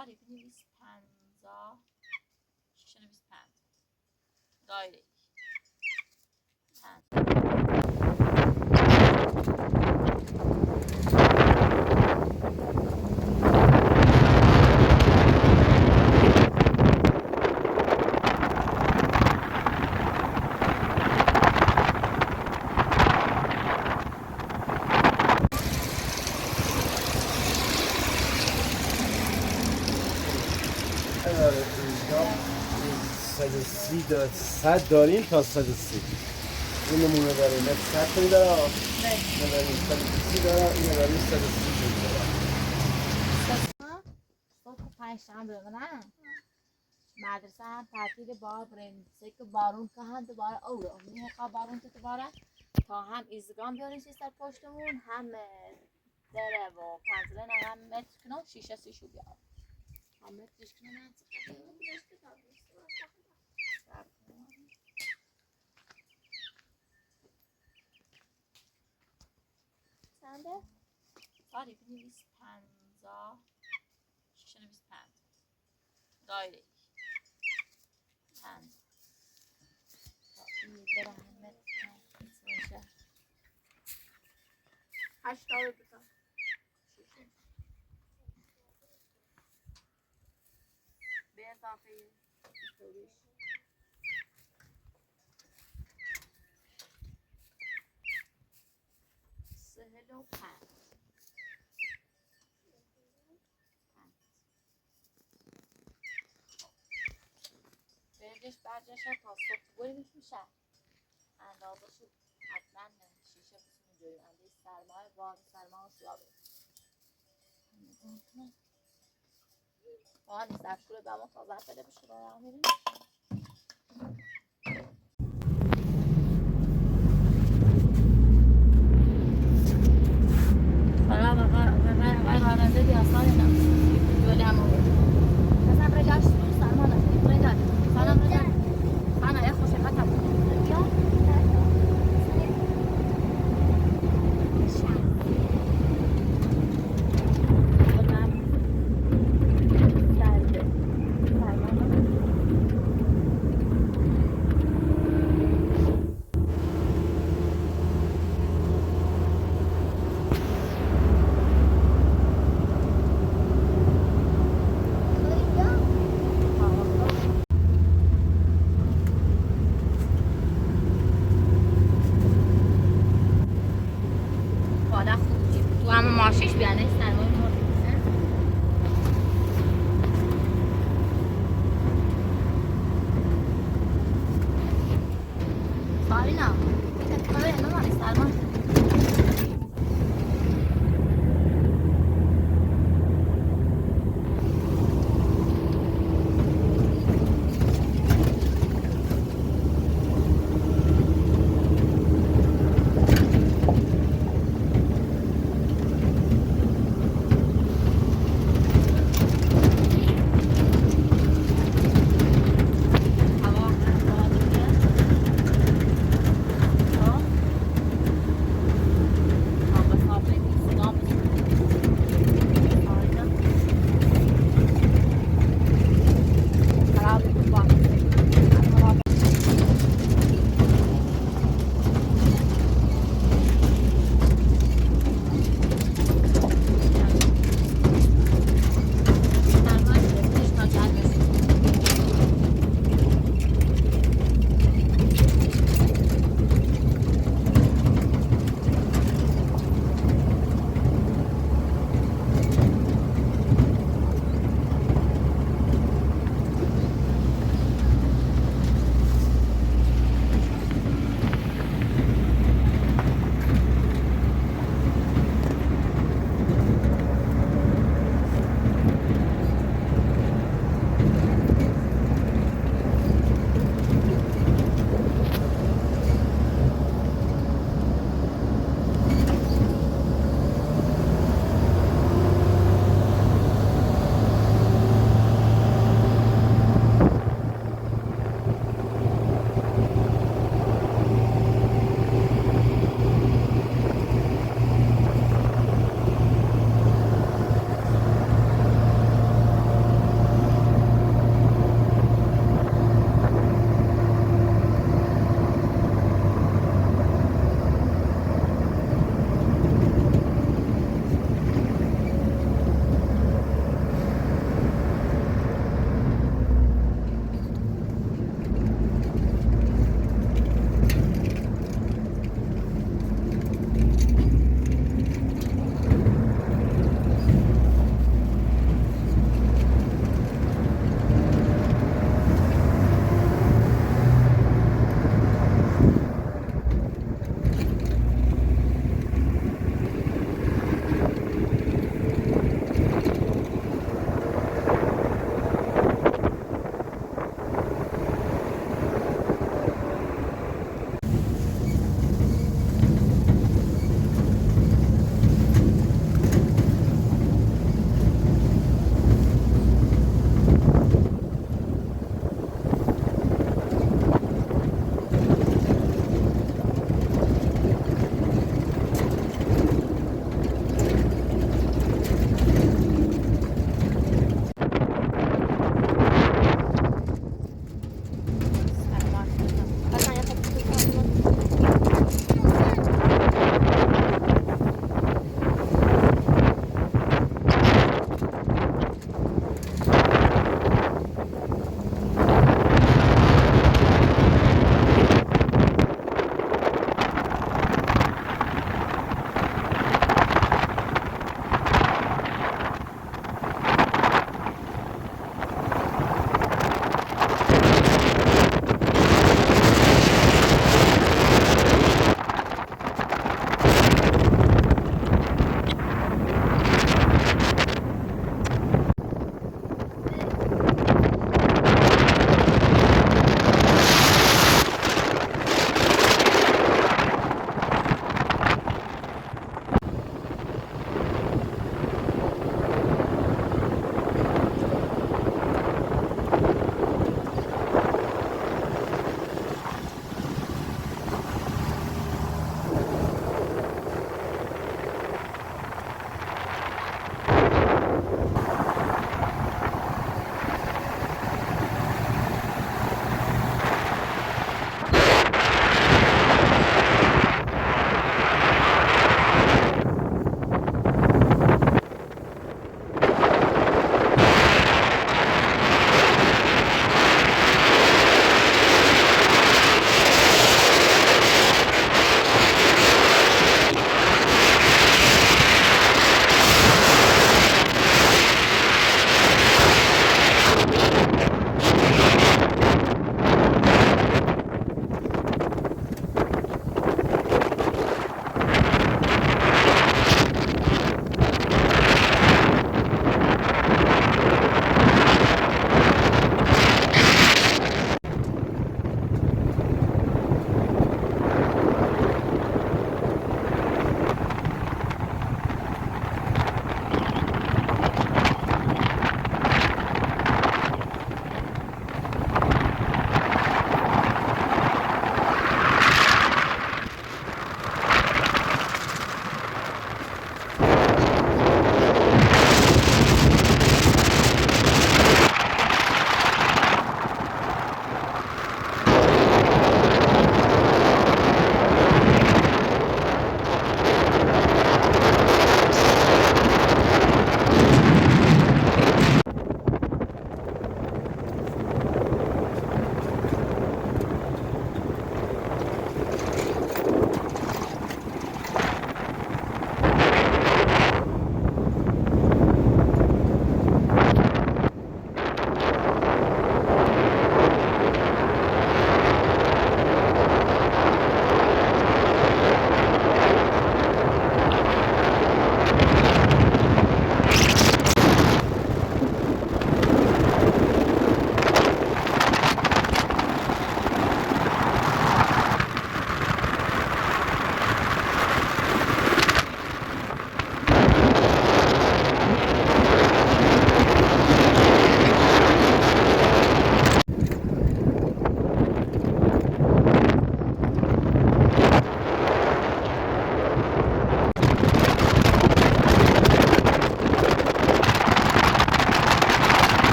ساری بنویس 50 شیشه نویس 5 دایره 5 130 داره 100 داریم تا 130 این نمونه داریم 100 تایی داره اینه داریم 130 داره اینه داریم 130 داره صبح 5 شنبه نه مدرسه هم تعطیل بار بریم که بارون که هم دوباره اوره میخوا بارون که دوباره تا هم ایزگام بیاریم سیستر پشتمون هم دره و پنزله نه هم متر کنم شیشه سیشو بیار هم مترش کنم هم چنده؟ ساری بنویس 50 شیشه نویس 5 دایره 5 تا این دره هم متر 80 بکن به اضافه اینطوریش 45 برجش تا صبح بریمش میشه اندازه شد حتما شیشه بسیم جوری اندازه سرمایه باز سرمایه سیاه آنی سرشکوله به ما تازه بده بشه رو راه میریم راننده بیاسانه نه دولی همه مثلا رجاش سلمانه رجاش سلام رجاش انا يا اخو شفتها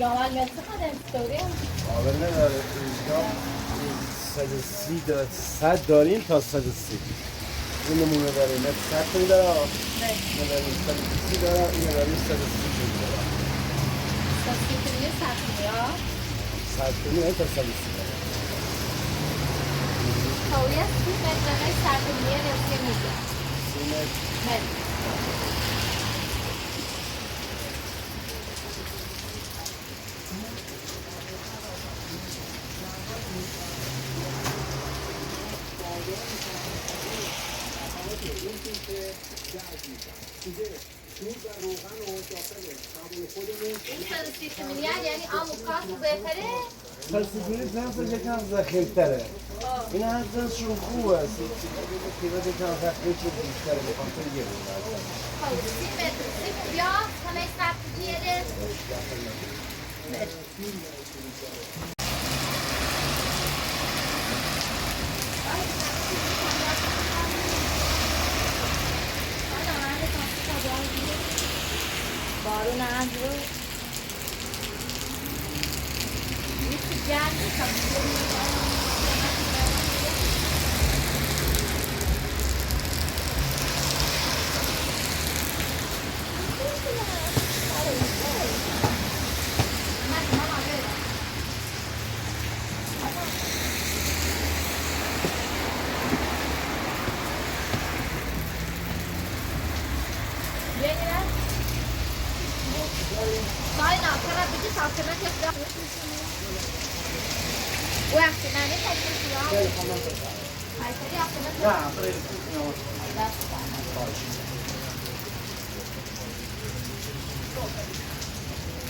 جامعه میاد چقدر استوری آبر نداره اینجا 130 داره 100 داریم تا 130 این نمونه داریم 100 توی داره این داریم 120 داره این داریم 130 توی داره 100 توی تا 130 داره Tauria 30 metreme 100 رسیه میگه 30 متر این 130 میلیارد یعنی آموکاس بهتره؟ 130 میلیارد یکم ذخیره‌تره این هرزشون خوبه 30 میلیارد یکم ذخیره‌تر بیشتره بخوام تو یه بود 30 متر 30 میلیارد همه ثبت دیره بارون اندرو یکی جنگی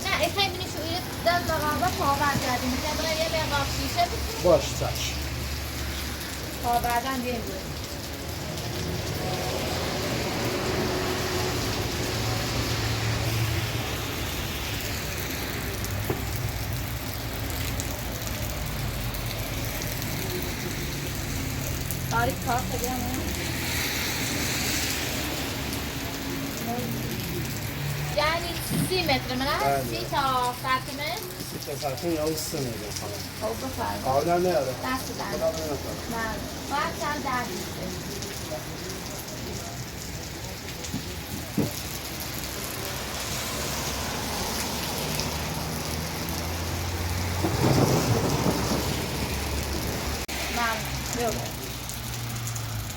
نه این خیلی شویه دل مقابل پاور کردیم که برای یه مقاب شیشه بکنیم باش چش پاوردن بیاییم تاریخ کار خیلی همه یعنی 30 متر منه؟ 30 تا 100 متر؟ 30 تا 100 متر یا 3 متر خانم خب بفرمایید قابل نداره دست در قابل نداره بله باید سر در بیسته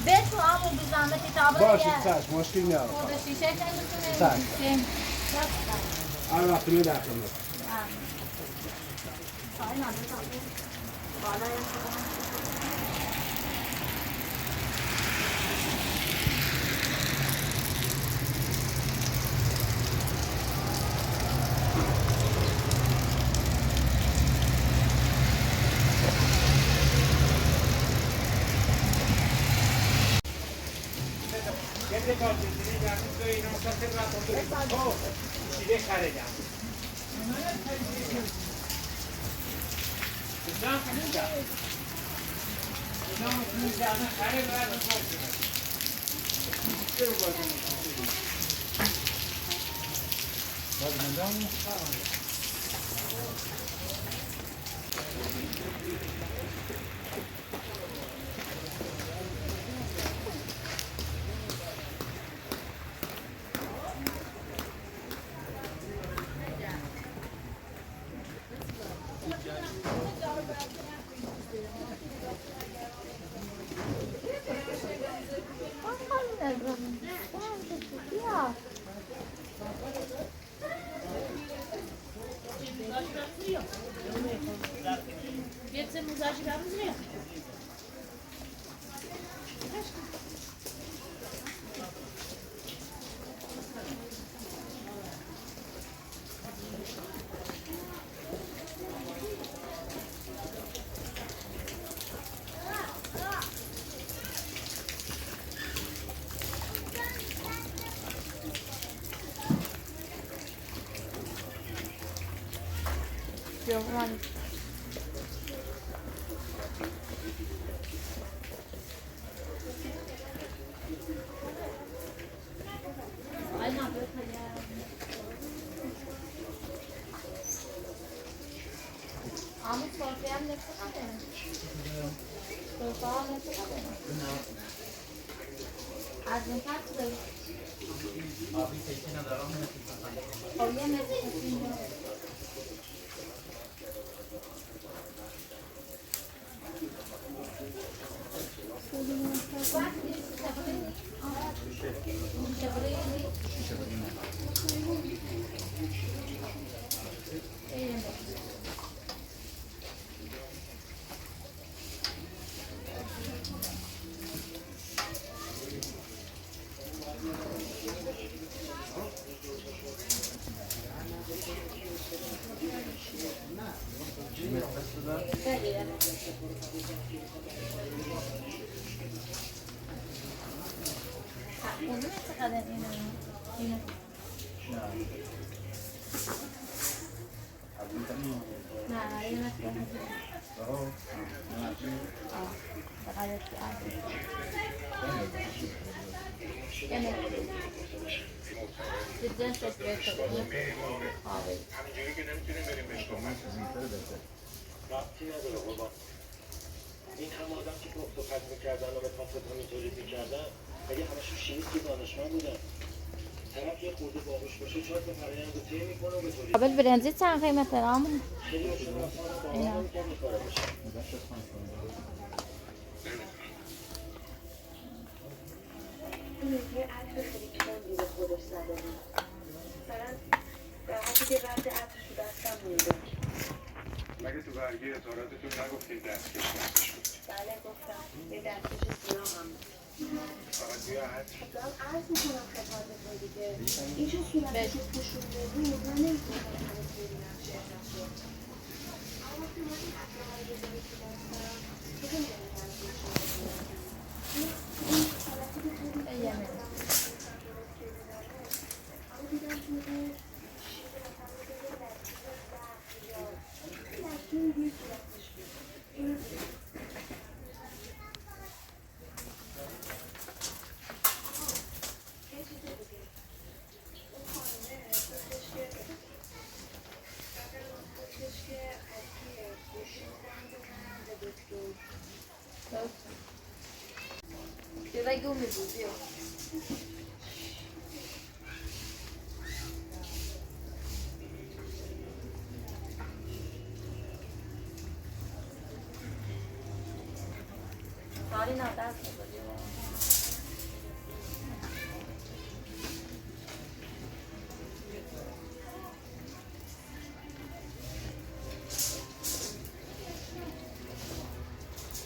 به تو همون بی زحمتی تا باشه چشم مشکل نداره خورده شیشه نمیتونه هر وقت می در خدمت Więcej mu zażygamy z nie. Giovanni. هم نفسه نداره صوفه ها نفسه نداره از این فرق داره خب یه متر کسی اینجا اونم چقدر اینو نه اینو نکنم فقط جدا شکر همینجوری که نمیتونیم بریم بشکنم ربطی نداره قربان این هم آدم که پخت و پز میکردن و به تافتون تولید میکردن اگه همشون شیست که دانشمند بودن طرف یه خورده باهوش باشه 4 تا فرآیند رو طی میکنه و به تولید قابل برنزی چند قیمت رامون خیلی هاشون رفتن و باور نمیکرد این کارا بشه این یه عطر خیلی کندی به خودش زده بود مثلا در حدی که بعد عطرش رو دستم مونده مگه تو برگه اظهاراتتون نگفتید دستکش بود بله گفتم یه دستکش سیاه هم بود فقط توی عطر دارم عرض میکنم خدمت تو دیگه این چون صورتش رو پوشونده بود من نمیتونم همه خیلی نقش احساس شد اما تو من این عطرهای بذاری تو دستم خیلی نمیتونم این حالتی که خیلی اما دیدم توی شیر مثلا بگه لطیف برخی یا لطیف یه صورتش بود اینو دیدم بگو میبودی ساری ندست میبودی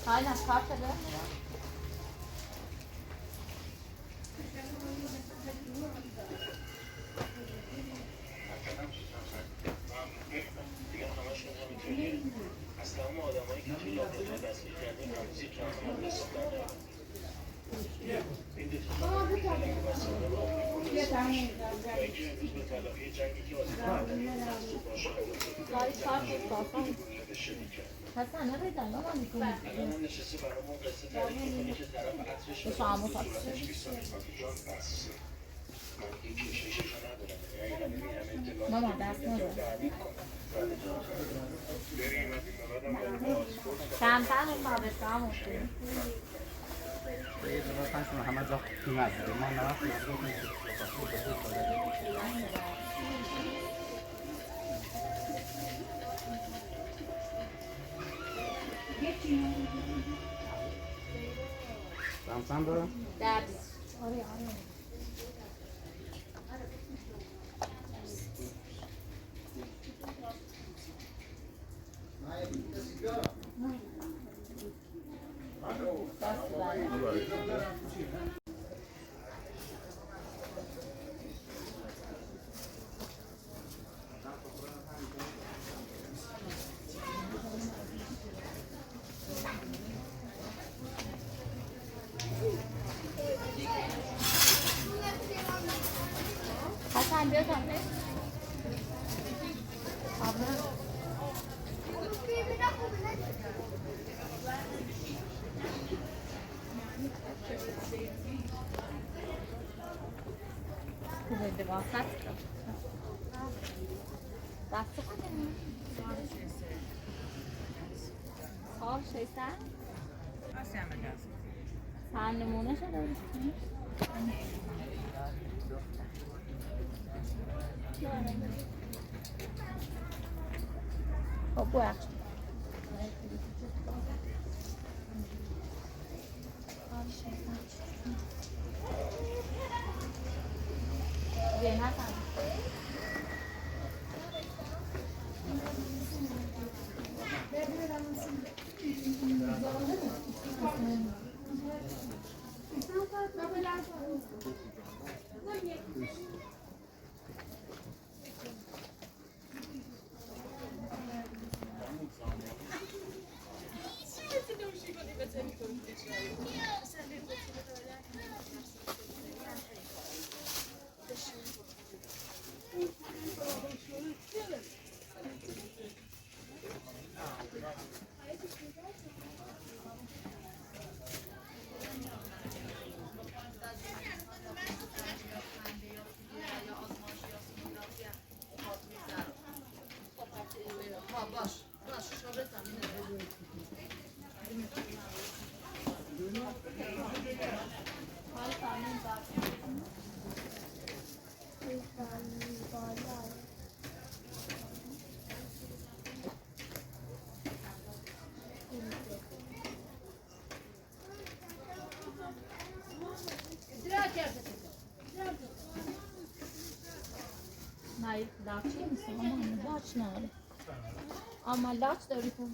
ساری نست کار شده دیگه همشون همینطوریه اصلا اون آدمایی که توی لابراتوار دستگیر کردیم هنوز یک کم هم رسوندن این دوتا خیلی مسئله رو آمریکا و اینکه امروز به تلافی جنگی که آزیدن محصول باشه ساری کار شد صافا شدی کرد حسن نبیدن نمان میکنی الان هم نشسته برامون قصه تعریف میکنه که طرف عطرش به شما صورتش خواستیم 20 سال جان بس من این کشششو ندارم اگه همه اطلاعات ماما دست ندارم بریم و بیمارادم با پاسپورت کمتر اون مابسته هم افتیم همه جا قیمت داره ما نه سمسم داره؟ درد آره آره حسن بیا تمه خوبه واسط دست کنیم خال 600 آسیا مگه چند نمونه شده خب بخش زینت هم نه لاچی نیست لاچ نداری اما لاچ داری تو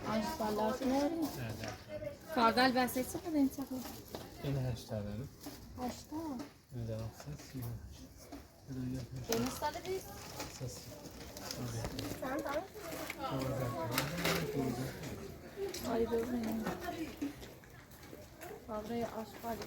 آشتا لاچ نداری کارگل بسه چه کنه این چه کنه این 8 داره 8 میدارم 38 این سال بیست آی ببینیم کابره آشغالی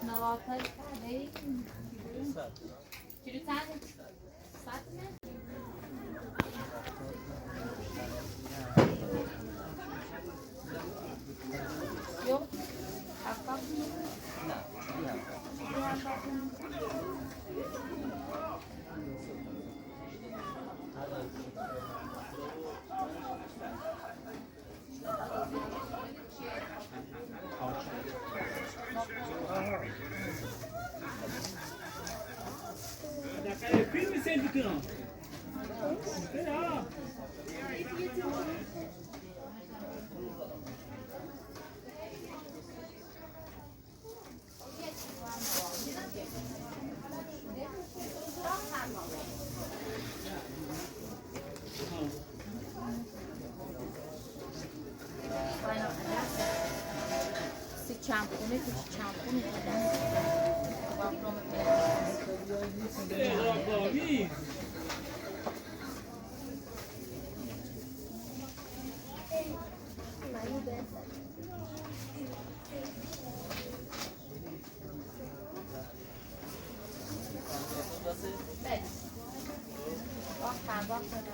نواتای ساده کیلو چنده؟ 100 یو اقام Filme sempre cão. Espera. Si ciampone, che ci ciampone.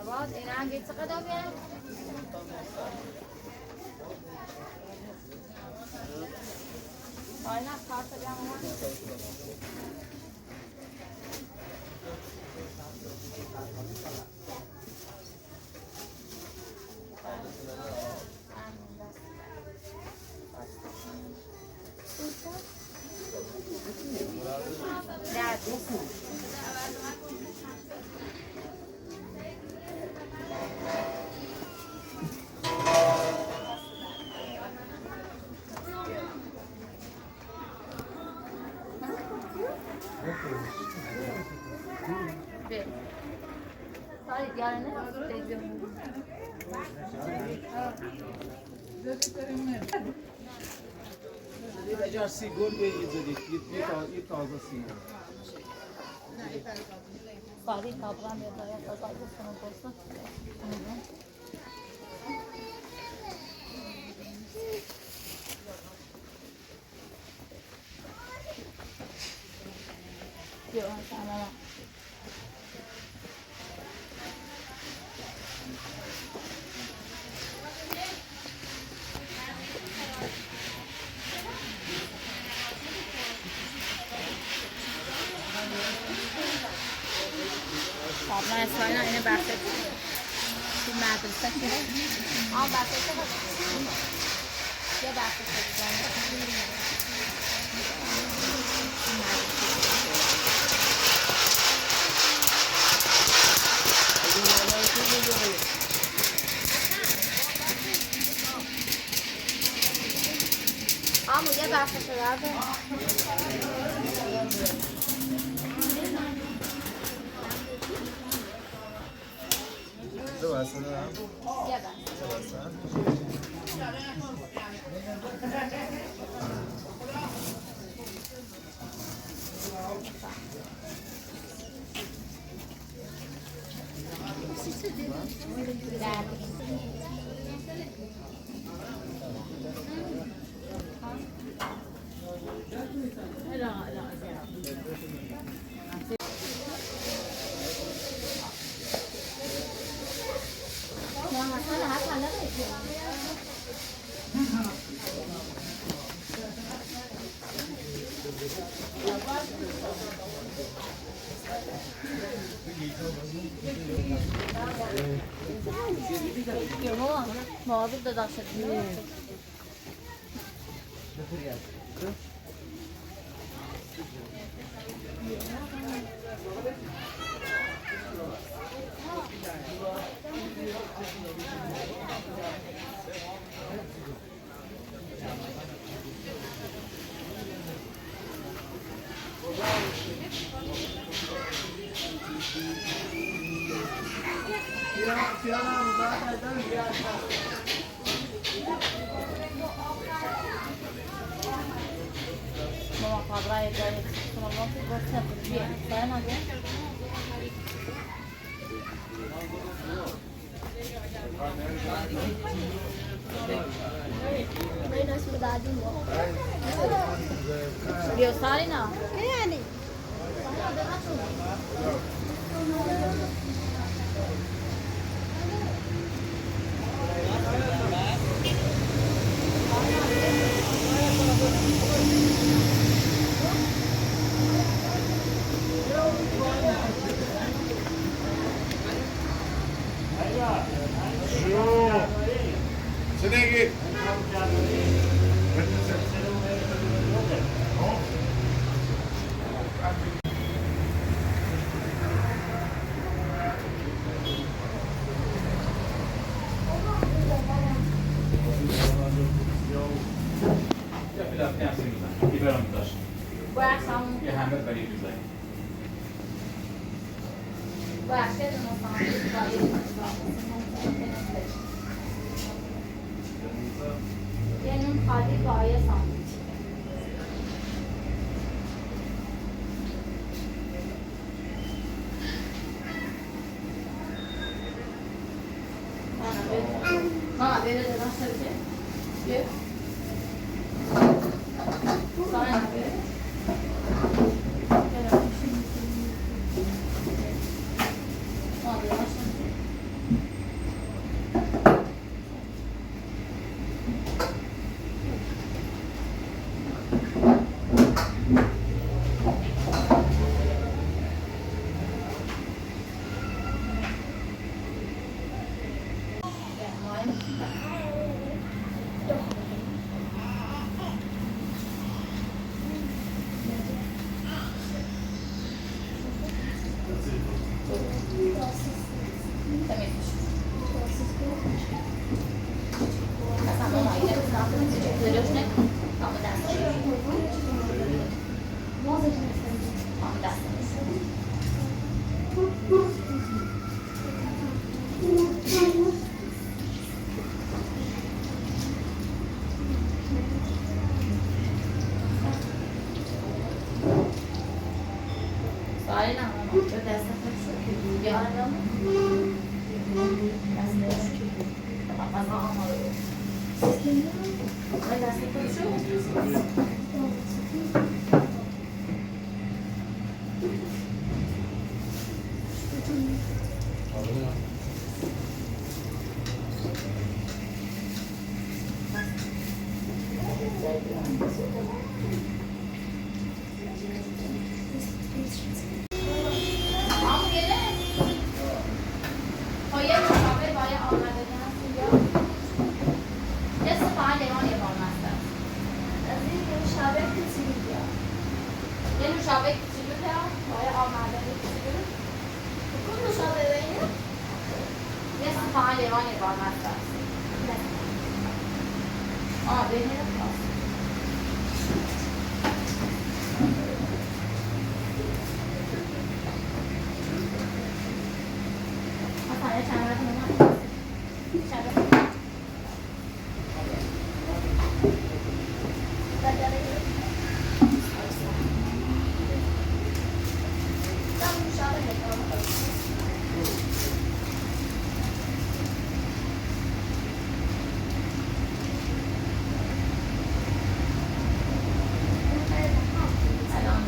باید این رنگی چقدر بیان؟ پایین از کارت بیان اومد؟ اگر سیگار بگیرید یه تازه سیگار سالی تابرم یه داید از آیده کنم بسته Tamam. خب من اسرائیل اینه بحثه تو مدرسه که بحثه یه بحثه یه بحثه شده دو بسته دارم؟ یه بحثه مواظب داداش ماما قبرای داری شما وقتی گفتم بیه باید نگه بیو ساری نه یعنی یه نون خالی با یه ساندویچ ماما بده داداش بده بیا ساین بده ماما داداش Thank you. آمو گله با یه مشابه با یه آمده هست اینجا یه فقط لیوان یه بار مستر از این مشابه کسی میگه یه نوشابه کوچولو دارم با یه آمده کوچولو کن مشابه بینه یه فقط لیوان یه بار مستر بینه خواست مثلا چند وقت نمید شبه سلام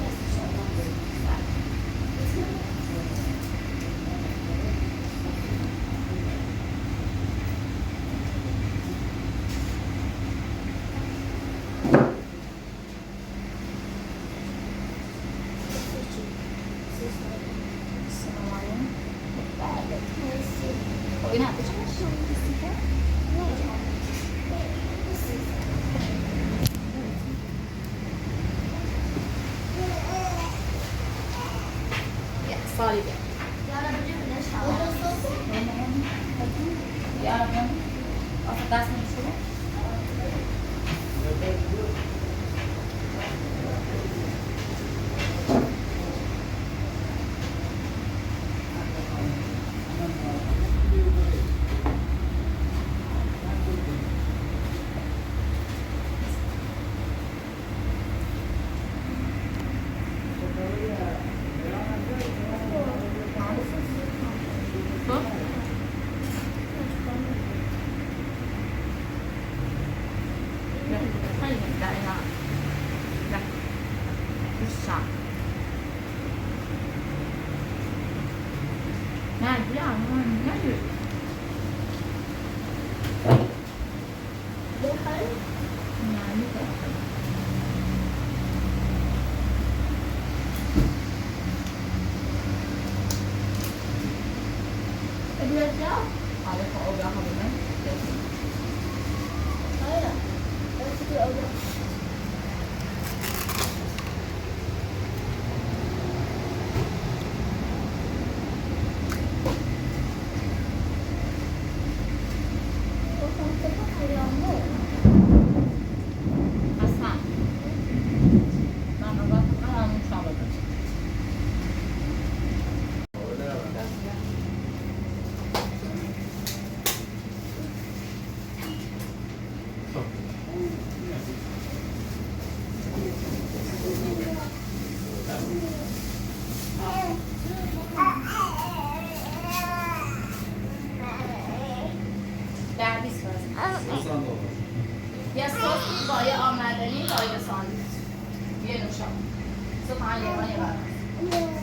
این هفته سالی بیا یا رب آخه دست نمیشه نه بیا نه یه سوسی با یه آمدنی با یه ساندویچ یه نوشابه صبح لیوان یه برنامه